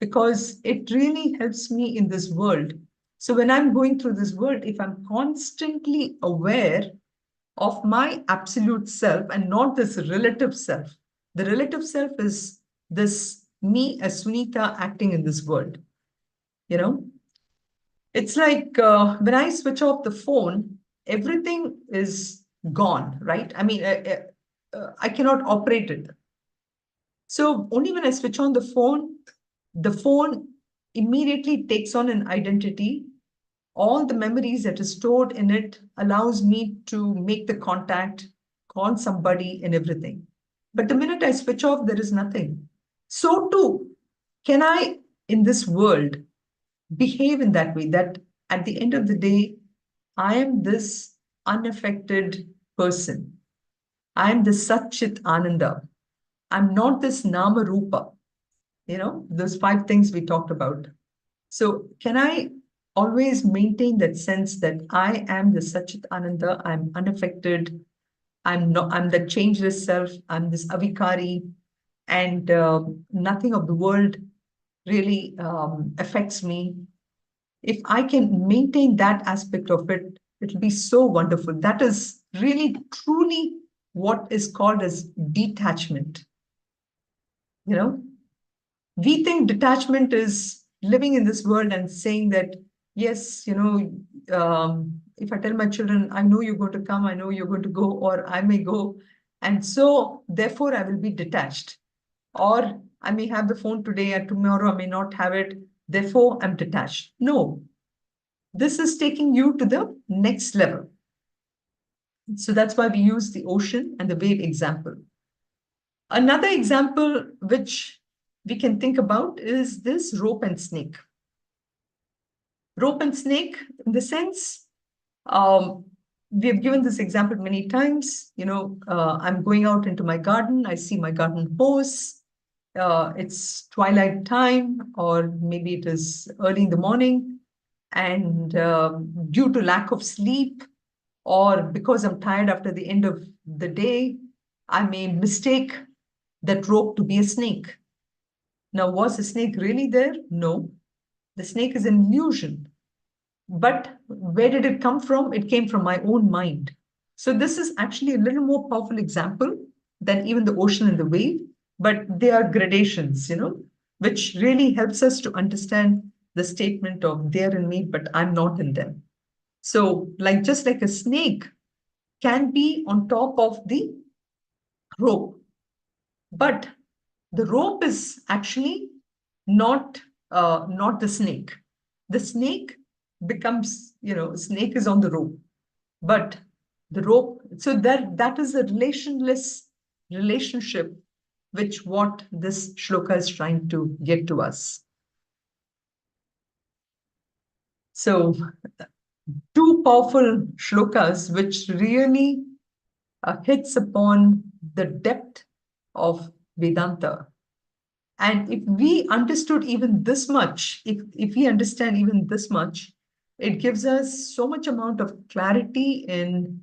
because it really helps me in this world. So when I'm going through this world, if I'm constantly aware of my absolute self and not this relative self. The relative self is this me as Sunitha acting in this world. You know, it's like when I switch off the phone, everything is gone, right? I mean, I cannot operate it. So only when I switch on the phone immediately takes on an identity. All the memories that is stored in it allows me to make the contact, call somebody and everything. But the minute I switch off, there is nothing. So too, can I, in this world, behave in that way that at the end of the day, I am this unaffected person. I am the Satchit Ananda. I'm not this Nama Rupa, those 5 things we talked about. So can I always maintain that sense that I am the Satchit Ananda, I'm unaffected, I'm the changeless self, I'm this avikari, and nothing of the world really affects me. If I can maintain that aspect of it, it'll be so wonderful. That is really truly what is called as detachment. We think detachment is living in this world and saying that, yes, if I tell my children, I know you're going to come, I know you're going to go, or I may go. And so, therefore, I will be detached. Or I may have the phone today and tomorrow I may not have it. Therefore, I'm detached. No, this is taking you to the next level. So that's why we use the ocean and the wave example. Another example which we can think about is this rope and snake. Rope and snake, in the sense, we have given this example many times. I'm going out into my garden, I see my garden hose. It's twilight time, or maybe it is early in the morning. And due to lack of sleep, or because I'm tired after the end of the day, I may mistake that rope to be a snake. Now, was the snake really there? No. The snake is an illusion. But where did it come from? It came from my own mind. So this is actually a little more powerful example than even the ocean and the wave, but they are gradations, which really helps us to understand the statement of they're in me, but I'm not in them. So just like a snake can be on top of the rope, but the rope is actually not the snake. The snake becomes, snake is on the rope, but the rope. So that is a relationless relationship, which what this shloka is trying to get to us. So 2 powerful shlokas which really hits upon the depth of Vedanta. And if we understood even this much, if we understand even this much, it gives us so much amount of clarity in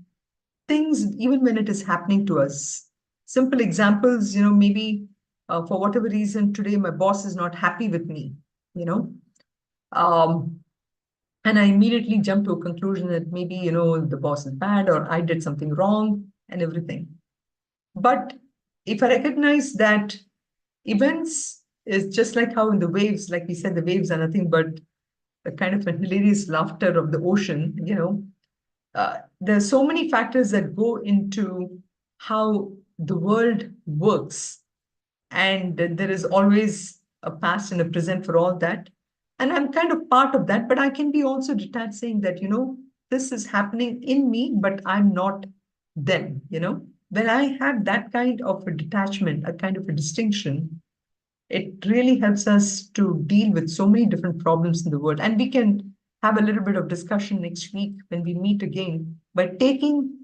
things, even when it is happening to us. Simple examples, maybe for whatever reason, today my boss is not happy with me, um, and I immediately jump to a conclusion that maybe, the boss is bad or I did something wrong and everything. But if I recognize that events is just like how in the waves, like we said, the waves are nothing but a kind of a hilarious laughter of the ocean, there are so many factors that go into how the world works. And there is always a past and a present for all that. And I'm kind of part of that, but I can be also detached, saying that, this is happening in me, but I'm not them, When I have that kind of a detachment, a kind of a distinction, it really helps us to deal with so many different problems in the world. And we can have a little bit of discussion next week when we meet again by taking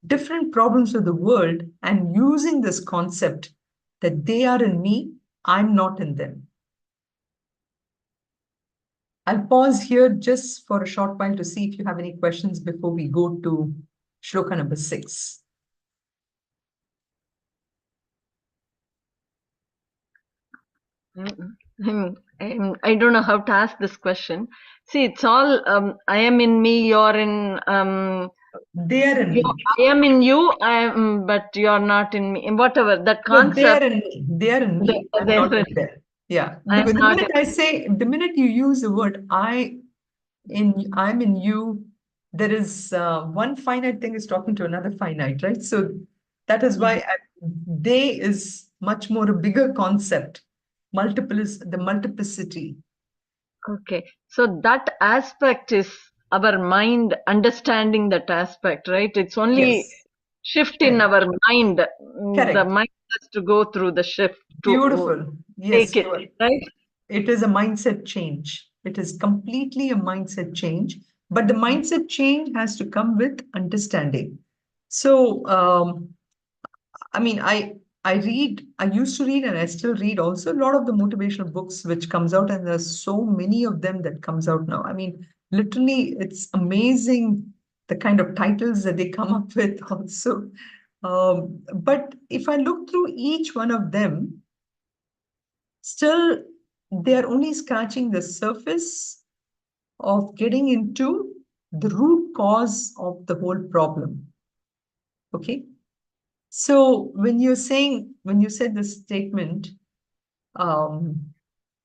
different problems of the world and using this concept that they are in me, I'm not in them. I'll pause here just for a short while to see if you have any questions before we go to shloka number 6. I don't know how to ask this question. See, it's all I am in me, you're in They are in me. I am in you, but you are not in me. Whatever that No, they are concept, in me. They are in me. I'm they not are in them. Yeah. I am Because not in. the minute you use the word I'm in you, there is one finite thing is talking to another finite, right? So that is why Mhm. they is much more a bigger concept. Multiple is the multiplicity. Okay, so that aspect is our mind understanding that aspect, right? It's only Yes. shift in Correct. our mind. The Correct. mind has to go through the shift to Beautiful. Yes, take you it, are. right? It is a mindset change. It is completely a mindset change, but the mindset change has to come with understanding. So, I mean, I used to read and I still read also a lot of the motivational books which comes out, and there's so many of them that comes out now. I mean, literally, it's amazing the kind of titles that they come up with also. But if I look through each one of them, still they are only scratching the surface of getting into the root cause of the whole problem. Okay. So when you said this statement, um,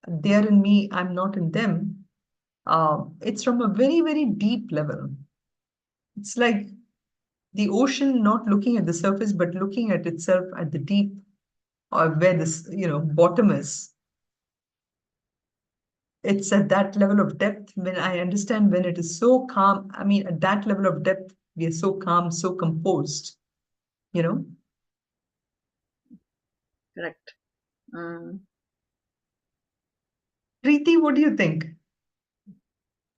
they're in me, I'm not in them, it's from a very, very deep level. It's like the ocean not looking at the surface, but looking at itself at the deep, or where this, bottom is. It's at that level of depth when I understand when it is so calm. I mean, at that level of depth, we are so calm, so composed, you know. Correct. Mm. Preeti, what do you think?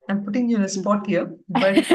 I'm putting you in a spot here, but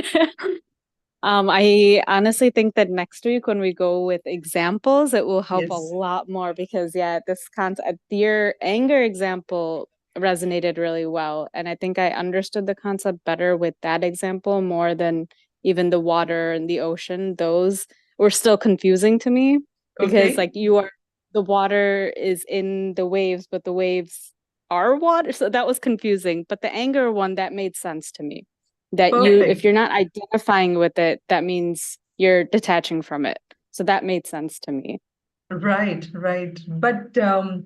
I honestly think that next week when we go with examples, it will help a yes. lot more because yeah, this concept, your anger example resonated really well. And I think I understood the concept better with that example more than even the water and the ocean. Those were still confusing to me because Okay. like the water is in the waves, but the waves are water. So that was confusing. But the anger one, that made sense to me that if Perfect. you're not identifying with it, that means you're detaching from it. So that made sense to me. Right, right. But the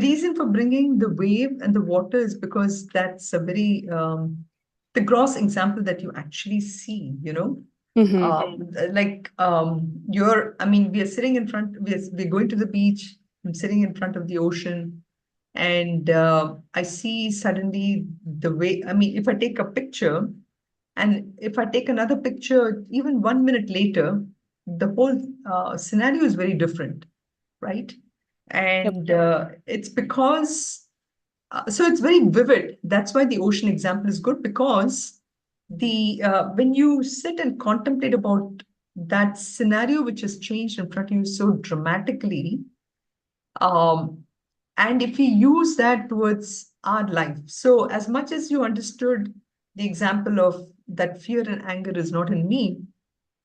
reason for bringing the wave and the water is because that's a very the gross example that you actually see, Mm-hmm. like I mean, we are sitting in front, we're going to the beach, I'm sitting in front of the ocean, and I see suddenly the way, I mean, if I take a picture, and if I take another picture even 1 minute later, the whole scenario is very different, right? Yep. And it's because, so it's very vivid. That's why the ocean example is good, because the when you sit and contemplate about that scenario which has changed in front of you so dramatically, um, and if we use that towards our life, so as much as you understood the example of that fear and anger is not in me,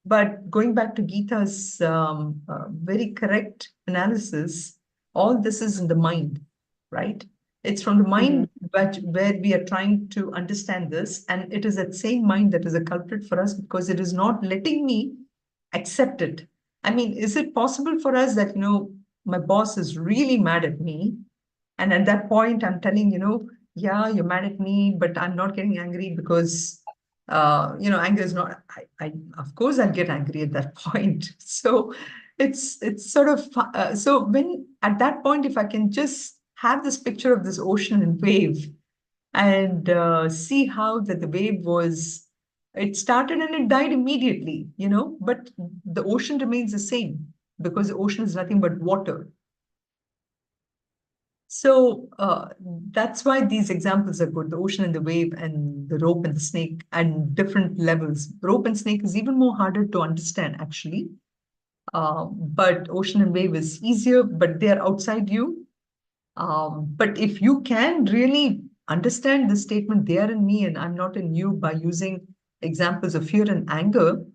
but going back to Gita's very correct analysis, all this is in the mind, right? It's from the Mm-hmm. mind where we are trying to understand this. And it is that same mind that is a culprit for us because it is not letting me accept it. I mean, is it possible for us that, my boss is really mad at me? And at that point, I'm telling, yeah, you're mad at me, but I'm not getting angry because anger is not, of course I'll get angry at that point. So it's sort of, so when at that point, if I can just have this picture of this ocean and wave, and see how that the wave was, it started and it died immediately, but the ocean remains the same because the ocean is nothing but water. So that's why these examples are good, the ocean and the wave and the rope and the snake and different levels. Rope and snake is even more harder to understand, actually. But ocean and wave is easier, but they're outside you. But if you can really understand the statement, they are in me and I'm not in you, by using examples of fear and anger,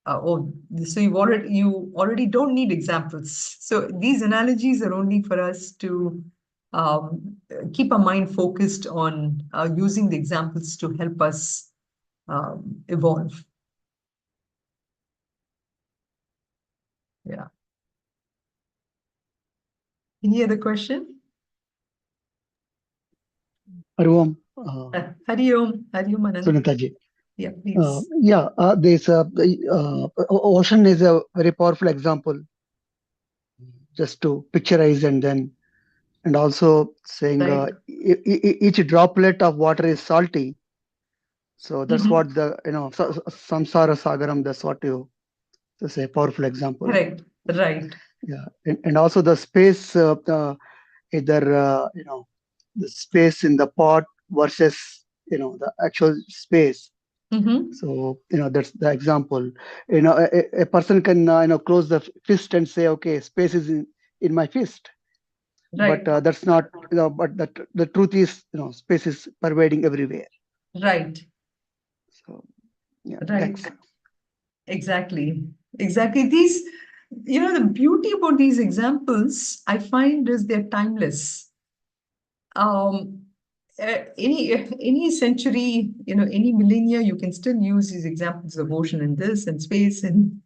so you already don't need examples. So these analogies are only for us to keep our mind focused on using the examples to help us evolve. Yeah. Any other question? Hari Om, Hari Om, Anand. Sunitha ji. Yeah, please. This ocean is a very powerful example, just to picturize, and also saying Right. each droplet of water is salty. So that's Mhm. what the samsara sagaram. That's what that's a powerful example. Correct. Right. Yeah, and also the space, either the space in the pot versus the actual space. Mm-hmm. So that's the example. A person can close the fist and say, okay, space is in my fist. Right. But that's not. But the truth is, space is pervading everywhere. Right. So yeah, Right. thanks. Exactly. Exactly. These, the beauty about these examples, I find, is they're timeless. Any century, any millennia, you can still use these examples of ocean and this and space and,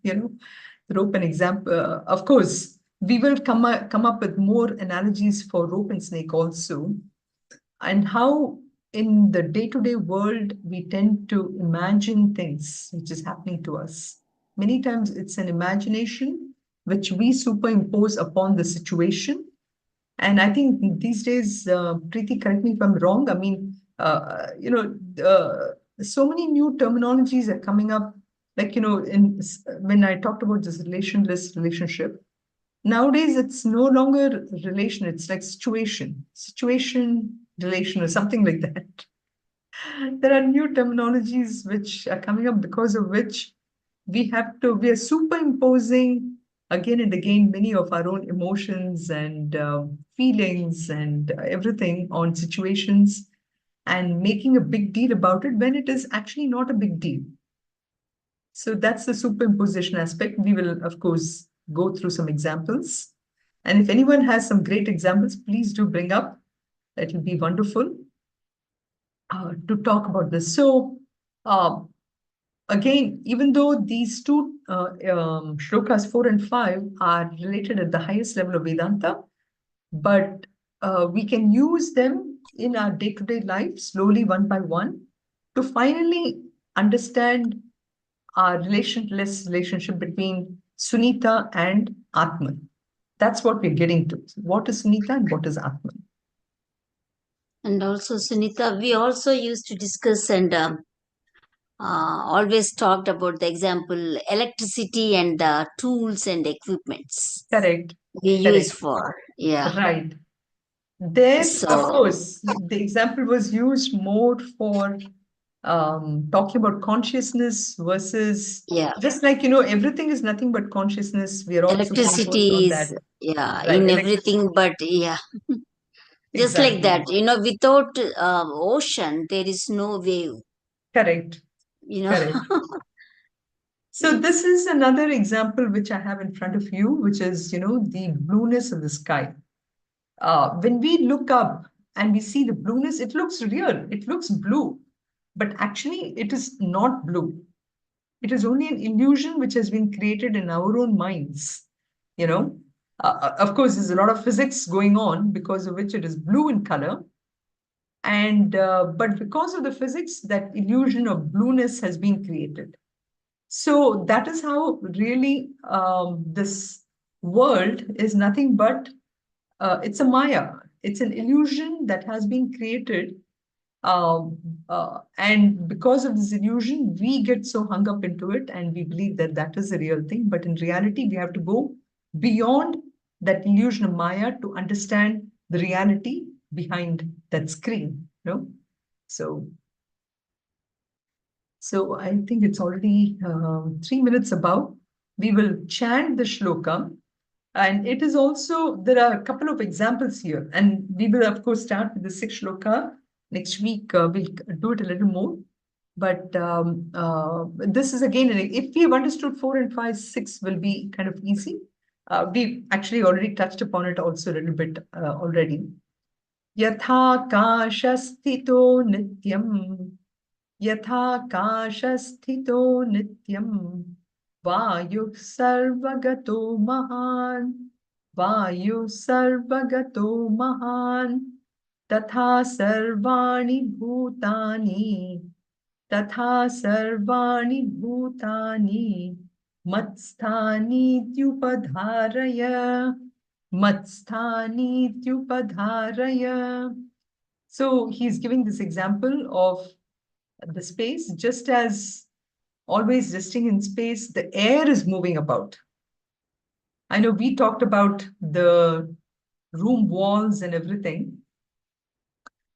rope and example. Of course, we will come up with more analogies for rope and snake also, and how in the day-to-day world we tend to imagine things which is happening to us. Many times it's an imagination which we superimpose upon the situation. And I think these days, Preeti, correct me if I'm wrong. I mean, so many new terminologies are coming up. Like, when I talked about this relationless relationship, nowadays it's no longer relation, it's like situation, relation, or something like that. There are new terminologies which are coming up, because of which we are superimposing again and again many of our own emotions and feelings and everything on situations, and making a big deal about it when it is actually not a big deal. So that's the superimposition aspect. We will, of course, go through some examples. And if anyone has some great examples, please do bring up. That will be wonderful to talk about this. So, again, even though these two shlokas 4 and 5 are related at the highest level of Vedanta, but we can use them in our day-to-day life slowly, one by one, to finally understand our relationless relationship between Sunitha and Atman. That's what we're getting to. What is Sunitha and what is Atman? And also, Sunitha, we also used to discuss and always talked about the example electricity and the tools and equipments Correct. we use Correct. for. Yeah. Right. There, of So, course, the example was used more for talking about consciousness versus, yeah, just like, everything is nothing but consciousness. We are all superimposed on electricity that. is, yeah, Right. in everything, but yeah, just like Exactly. that, without ocean, there is no wave, Correct. Correct. So this is another example which I have in front of you, which is, the blueness of the sky. When we look up and we see the blueness, it looks real, it looks blue, but actually it is not blue. It is only an illusion which has been created in our own minds. Of course, there's a lot of physics going on because of which it is blue in color. And but because of the physics, that illusion of blueness has been created. So that is how really this world is nothing but it's a Maya. It's an illusion that has been created. And because of this illusion, we get so hung up into it and we believe that that is the real thing. But in reality, we have to go beyond that illusion of Maya to understand the reality behind that screen. So I think it's already 3 minutes above. We will chant the shloka. And it is also, there are a couple of examples here. And we will, of course, start with the sixth shloka. Next week, we'll do it a little more. But this is again, if we have understood 4 and 5, 6 will be kind of easy. We've actually already touched upon it also a little bit already. Yatha kashasthito nityam. Yatha kashasthito nityam. Vayu sarvagato mahan. Vayu sarvagato mahan. Tatha sarvani bhutani. Tatha sarvani bhutani. Matsthani tyupadharaya. Matsthani tyupadharaya. So he's giving this example of the space, just as always resting in space, the air is moving about. I know we talked about the room walls and everything.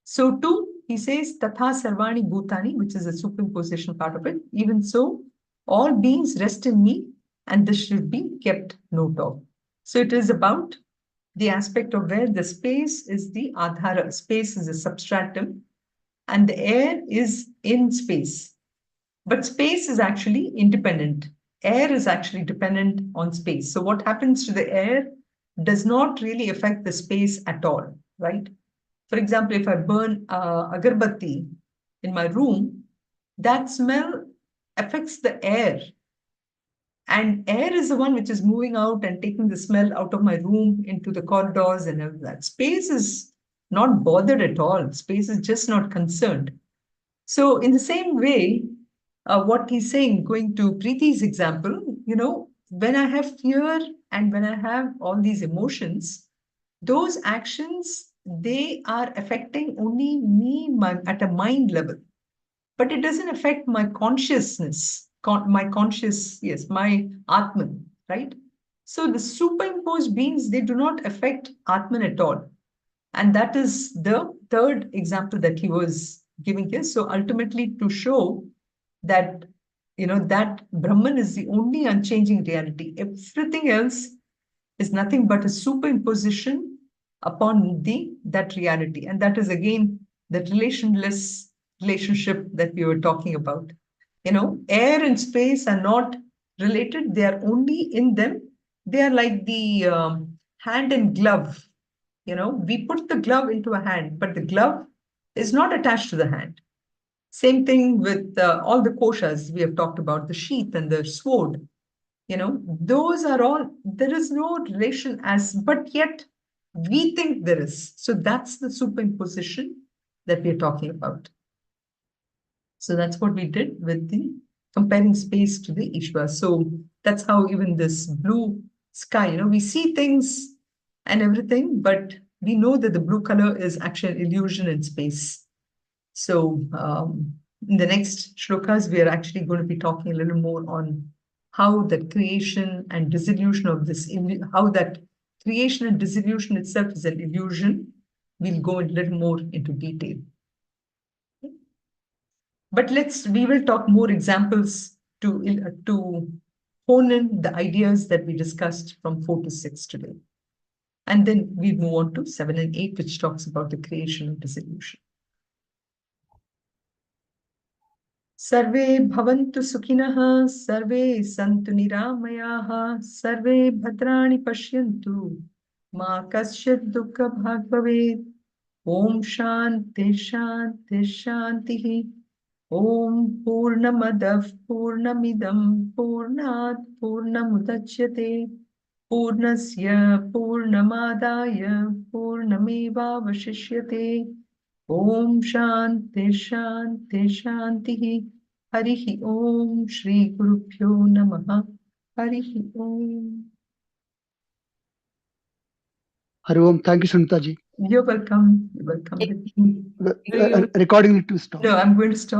So too, he says, Tatha Sarvani Bhutani, which is a superimposition part of it. Even so, all beings rest in me, and this should be kept note of. So it is about the aspect of where the space is the adhara, space is a substratum, and the air is in space. But space is actually independent. Air is actually dependent on space. So what happens to the air does not really affect the space at all, right? For example, if I burn agarbatti in my room, that smell affects the air. And air is the one which is moving out and taking the smell out of my room into the corridors and all that. Space is not bothered at all. Space is just not concerned. So in the same way, what he's saying, going to Preeti's example, when I have fear and when I have all these emotions, those actions, they are affecting only me at a mind level. But it doesn't affect my consciousness, my Atman, right? So the superimposed beings, they do not affect Atman at all. And that is the third example that he was giving here. So ultimately to show that, that Brahman is the only unchanging reality. Everything else is nothing but a superimposition upon that reality. And that is again the relationless relationship that we were talking about. Air and space are not related. They are only in them. They are like the hand and glove. We put the glove into a hand, but the glove is not attached to the hand. Same thing with all the koshas we have talked about, the sheath and the sword. Those are all, there is no relation but yet we think there is. So that's the superimposition that we're talking about. So that's what we did with the comparing space to the Ishvara. So that's how even this blue sky, we see things and everything, but we know that the blue color is actually an illusion in space. So in the next shlokas, we are actually going to be talking a little more on how the creation and dissolution of how that creation and dissolution itself is an illusion. We'll go a little more into detail. But we will talk more examples to hone in the ideas that we discussed from 4 to 6 today. And then we move on to 7 and 8, which talks about the creation and dissolution. Sarve bhavantu sukhinah, sarve santu niramayaha, sarve bhadrani pashyantu, ma kasyat dukkha bhag bhavet. Om shanti shanti shantihi. Om Purnamadav Purnamidam Purnat Purnamudachyate Purnasya Purnamadaya Purnameva Vashishyate. Om Shanti Shanti Shantihi. Harihi Om Shri Gurubhyo Namaha. Harihi Om. Hari Om. Thank you, Sunitha ji. You're welcome. You're welcome. Recording it to stop. No, I'm going to stop.